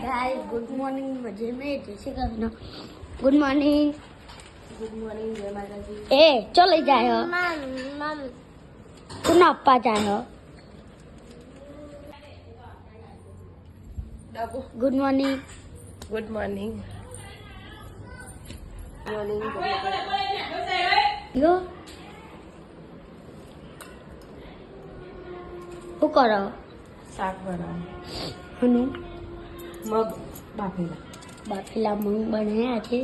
Guys good morning मजे में जैसे करना गुड मॉर्निंग जय माता दी ए चल जाए हो मम तू ना अप्पा जाए हो गुड मॉर्निंग यो શું કરો શાક બનાવ હનું મગ બાફેલા મગ બનાવ્યા છે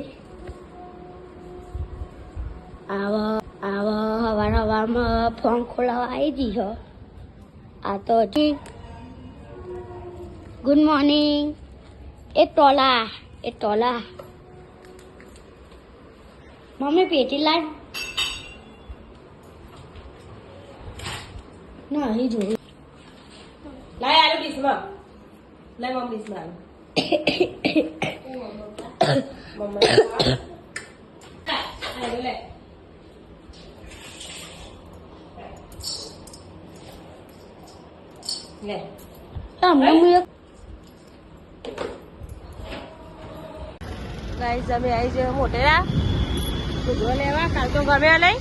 હવામાં ફોન ખોલાવા આવી ગઈ છો આ તો ઠીક ગુડ મોર્નિંગ એ ટોલા મમ્મી પેટી લાય ના અહીં જોઈ લાય આલુ ડીશમાં લાય મમ ડીશમાં મમ્મા આલુ લે ગાઈસ અમે આવી છે મોટેરા દૂધો લેવા કાલ તો ગમે નહીં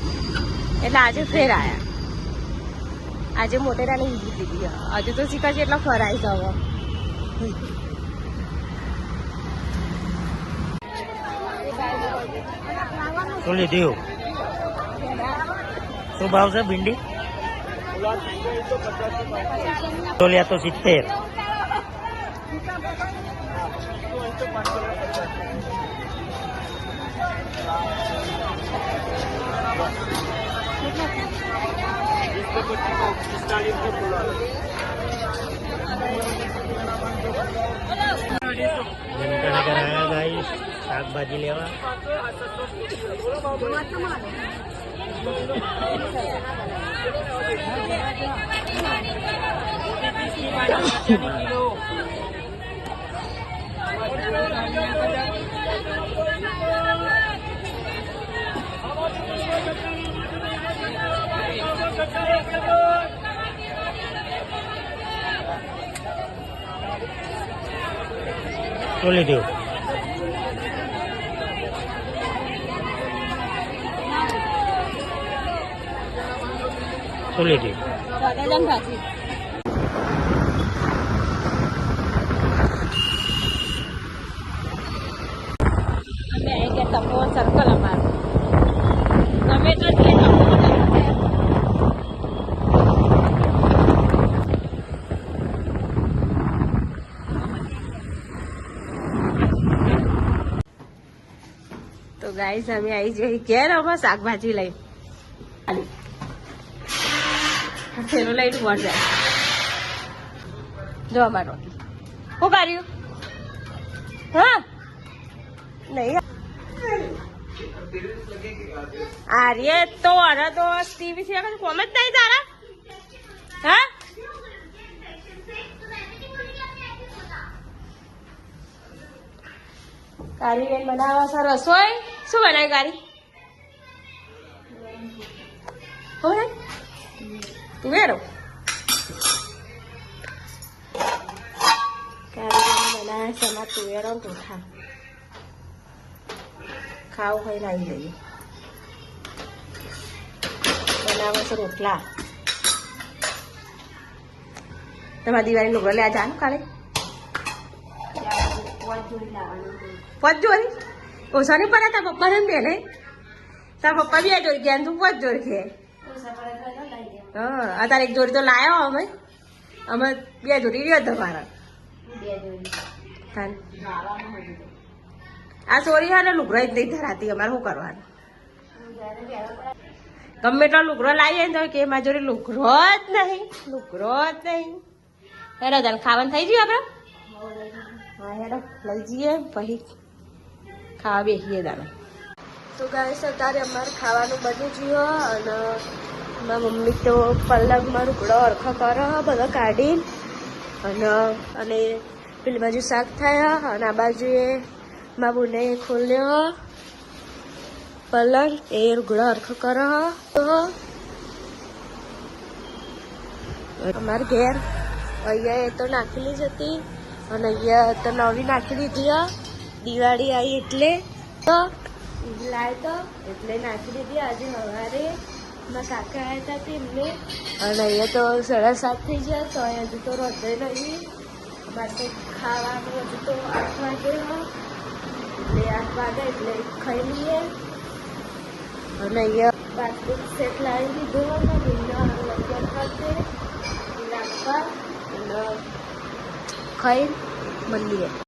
એટલે આજે ફેર આયા આજે મોટેરાની વિઝિટ લીધી હજુ તો શીખા છે એટલો ફરાય છે હવે શું લીધું શું ભાવ છે ભીંડી તોલિયા તો 70 શાકભાજી લેવા શું લીધું શું લીધું તપોવન સર્કલ અમારું ગમે તો તો ગાઈસ અમે આવી જઈ ઘેર અમે શાકભાજી લઈ થેલો લઈને ઉભા જાય જો અમારો શું કર્યું હા નહીં આર્ય તો અરે તો ટીવી છે કોમ જ નહીં તારા હા કારી બેન બનાવવા સર રસોઈ શું બનાવી કારી હોય તું વેરો કારી બેન બનાવે છે એમાં તુવેરો તુઠા ખાવ હોય લાવી દઈએ બનાવે છે રોટલા તમારા દિવાળી લુગડો લે જાનું કાલે પાંચ જોડી ઓછા નહીં પડે તારા પપ્પા ને બેને તારા પપ્પા બી આ જોડી ગયા તું પાંચ જોડી છે હા તારે એક જોડી તો લાયો અમે બે જોડી રહ્યો તમારા આ સોરી હા ને લુગડો જ નહીં ધરાતી અમારે શું કરવાનું ગમે એટલો લુગડો લાવીએ ને તો કે મારી જોડે લુગડો જ નહીં હેરો તારે ખાવાનું થઈ ગયું આપડે હા હેરો લઈ જઈએ પછી ખાવા બેસીએ દાડો તો ગાઈસ અત્યારે અમારે ખાવાનું બની ગયું અને મારી મમ્મી તો પલંગમાં લુગડો અરખો કરો બધો કાઢી અને પેલી બાજુ શાક થયા અને આ બાજુએ મારા બુને ખોલ્યો પલંગ એ લુગડો અરખો કરો તો અમારે ઘેર અહીંયા એ તો નાખેલી જ હતી અને અહીંયા તો નવી નાખી દીધી હો. દિવાળી આવી એટલે તો લાય તો એટલે નાખી દીધી. આજે સવારે મારા કાકા આવ્યા હતા તેમને અને અહીંયા તો 7:30 થઈ ગયા તો હજુ તો રોધે નહીં. અમારે તો ખાવાનું હજુ તો 8 વાગે એટલે 8 વાગે એટલે ખાઈ લઈએ. અને અહીંયા બાસ્કેટ સેટ લાવી દીધો હતો ભીંડા લગ્ન ખાતે નાખવા અને ખાઈ મળીએ.